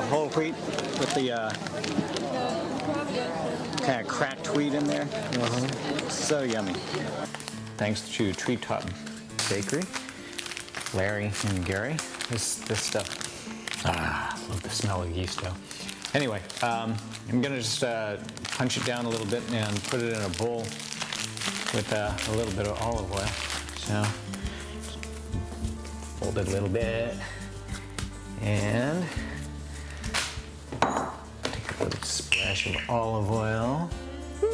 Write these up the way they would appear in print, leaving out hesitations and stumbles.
the whole wheat with the kind of cracked wheat in there. So yummy. Thanks to Treetop Bakery, Larry and Gary. This stuff, love the smell of yeast dough. Anyway, I'm gonna just punch it down a little bit and put it in a bowl with a little bit of olive oil. So, fold it a little bit and take a little splash of olive oil, a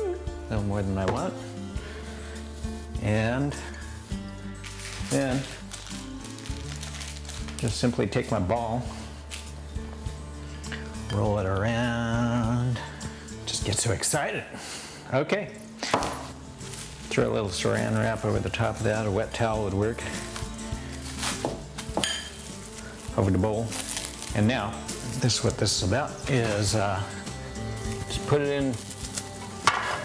little more than I want, and then just simply take my ball, roll it around, just get so excited. Okay, throw a little saran wrap over the top of that, a wet towel would work, over the bowl. And now, this is what this is about, is just put it in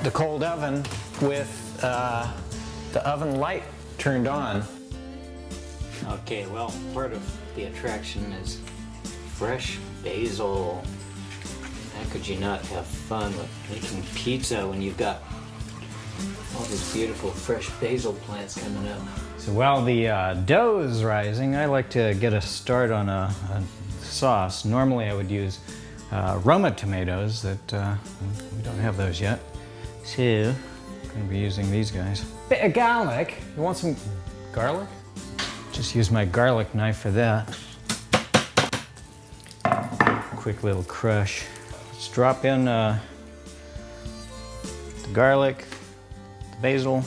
the cold oven with the oven light turned on. Okay, well, part of the attraction is fresh basil. How could you not have fun with making pizza when you've got all these beautiful fresh basil plants coming up? So while the dough is rising, I like to get a start on a sauce. Normally I would use Roma tomatoes, that we don't have those yet. So I'm going to be using these guys. Bit of garlic. You want some garlic? Just use my garlic knife for that. Quick little crush. Let's drop in the garlic, the basil,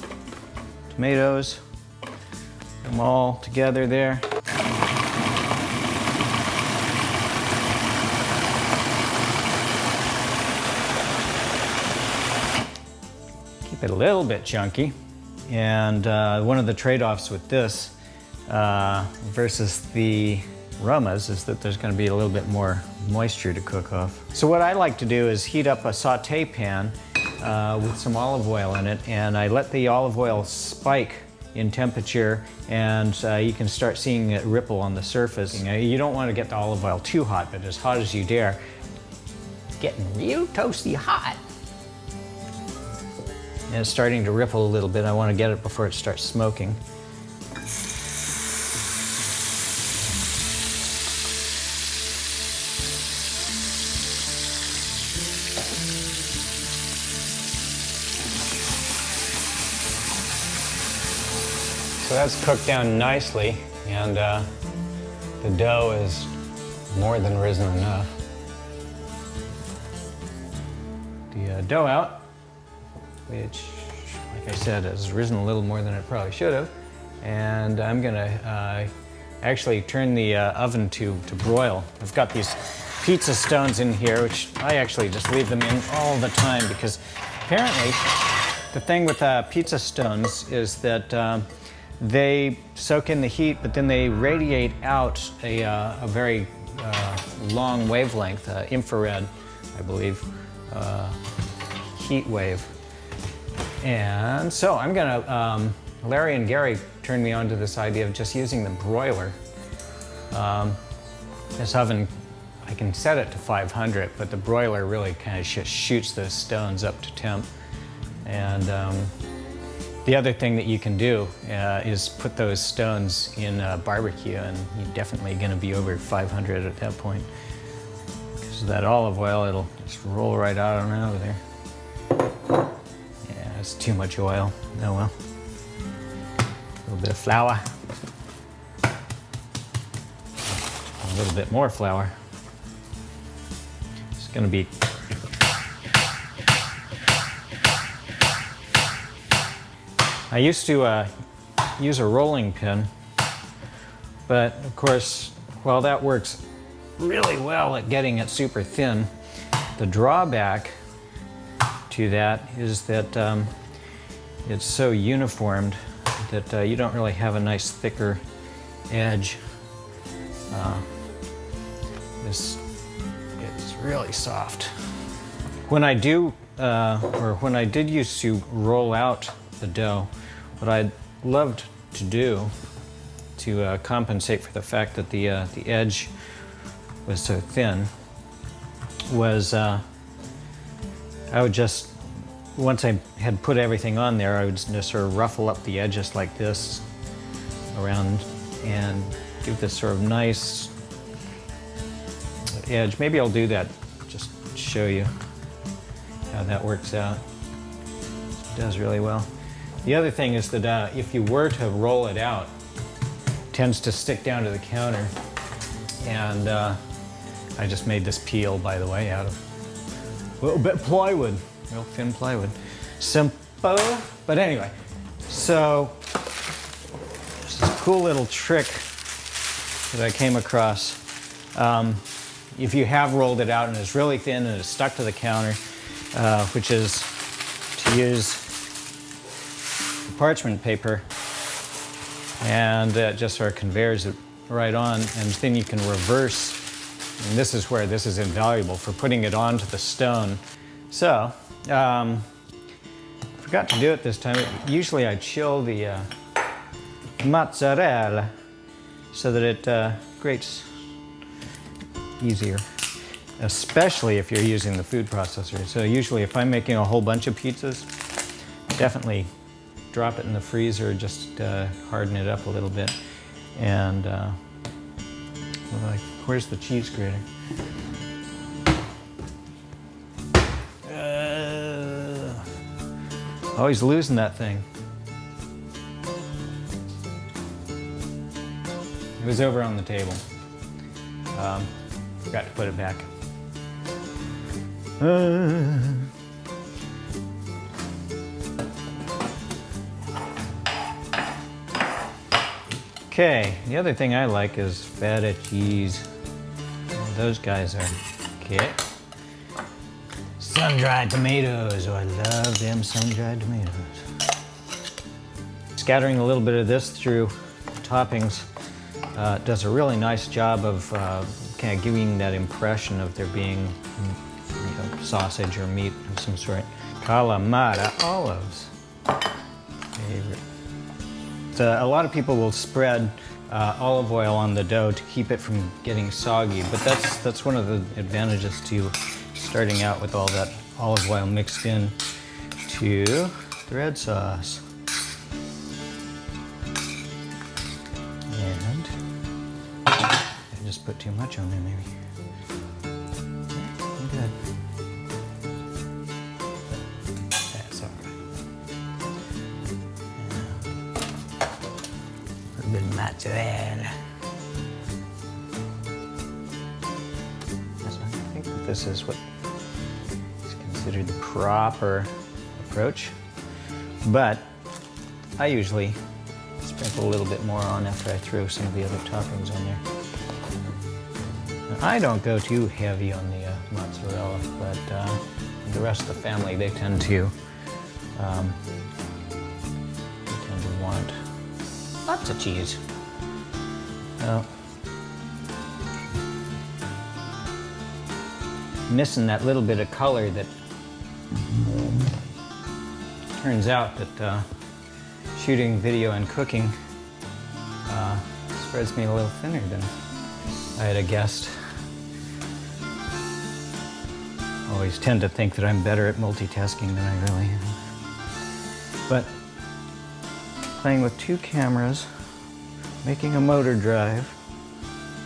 tomatoes, put them all together there. Keep it a little bit chunky. And one of the trade-offs with this versus the Romas is that there's going to be a little bit more moisture to cook off. So what I like to do is heat up a saute pan with some olive oil in it, and I let the olive oil spike in temperature, and you can start seeing it ripple on the surface. You don't want to get the olive oil too hot, but as hot as you dare. It's getting real toasty hot. And it's starting to ripple a little bit. I want to get it before it starts smoking. So that's cooked down nicely, and the dough is more than risen enough. The dough out, which, like I said, has risen a little more than it probably should have. And I'm gonna actually turn the oven to broil. I've got these pizza stones in here, which I actually just leave them in all the time, because apparently the thing with pizza stones is that they soak in the heat, but then they radiate out a very long wavelength, infrared, I believe, heat wave. And so I'm gonna, Larry and Gary turned me on to this idea of just using the broiler. This oven, I can set it to 500, but the broiler really kind of just shoots those stones up to temp. And the other thing that you can do is put those stones in barbecue, and you're definitely gonna be over 500 at that point. Because of that olive oil, it'll just roll right out and out of there. Yeah, it's too much oil. Oh well. A little bit of flour. A little bit more flour. It's gonna be I used to use a rolling pin, but of course, while that works really well at getting it super thin, the drawback to that is that it's so uniformed that you don't really have a nice thicker edge. This gets really soft. When I do, or when I did used to roll out the dough, what I'd loved to do to compensate for the fact that the edge was so thin was I would just, once I had put everything on there, I would just sort of ruffle up the edges like this around and give this sort of nice edge. Maybe I'll do that just to show you how that works out. It does really well. The other thing is that if you were to roll it out, it tends to stick down to the counter. And I just made this peel, by the way, out of a little bit of plywood, real thin plywood. Simple, but anyway. So, this cool little trick that I came across. If you have rolled it out and it's really thin and it's stuck to the counter, which is to use the parchment paper, and it just sort of conveyors it right on, and then you can reverse, and this is where this is invaluable for putting it onto the stone. So, forgot to do it this time. Usually I chill the mozzarella so that it grates easier, especially if you're using the food processor. So usually if I'm making a whole bunch of pizzas, definitely drop it in the freezer, just harden it up a little bit. And like, where's the cheese grater? Always losing that thing. It was over on the table. Forgot to put it back. Okay, the other thing I like is feta cheese. Those guys are okay. Sun-dried tomatoes. Oh, I love them sun-dried tomatoes. Scattering a little bit of this through toppings does a really nice job of kind of giving that impression of there being sausage or meat of some sort. Kalamata olives. Favorite. So a lot of people will spread olive oil on the dough to keep it from getting soggy, but that's one of the advantages to starting out with all that olive oil mixed in to the red sauce. And I just put too much on there, maybe. Good. That's all right. A little bit of mozzarella. I think that this is what is considered the proper approach, but I usually sprinkle a little bit more on after I throw some of the other toppings on there. Now, I don't go too heavy on the mozzarella, but the rest of the family, they tend to want lots of cheese. Well, missing that little bit of color that turns out that shooting video and cooking spreads me a little thinner than I had guessed. Always tend to think that I'm better at multitasking than I really am. But playing with two cameras, making a motor drive,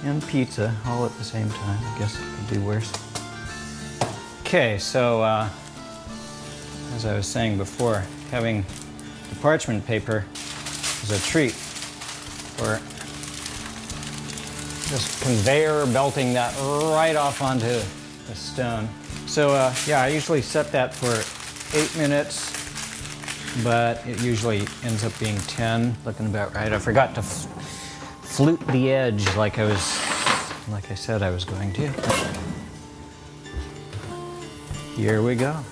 and pizza all at the same time, I guess it could do worse. Okay, so as I was saying before, having the parchment paper is a treat for just conveyor belting that right off onto the stone. So yeah, I usually set that for 8 minutes, but it usually ends up being 10, looking about right. I forgot to flute the edge like I said I was going to. Here we go.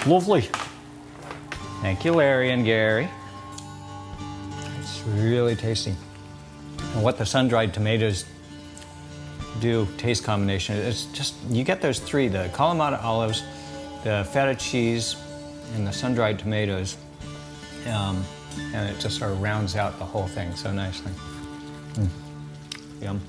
Lovely. Thank you, Larry and Gary. It's really tasty. And what the sun-dried tomatoes do, taste combination, it's just, you get those three, the Kalamata olives, the feta cheese and the sun-dried tomatoes, and it just sort of rounds out the whole thing so nicely. Yum.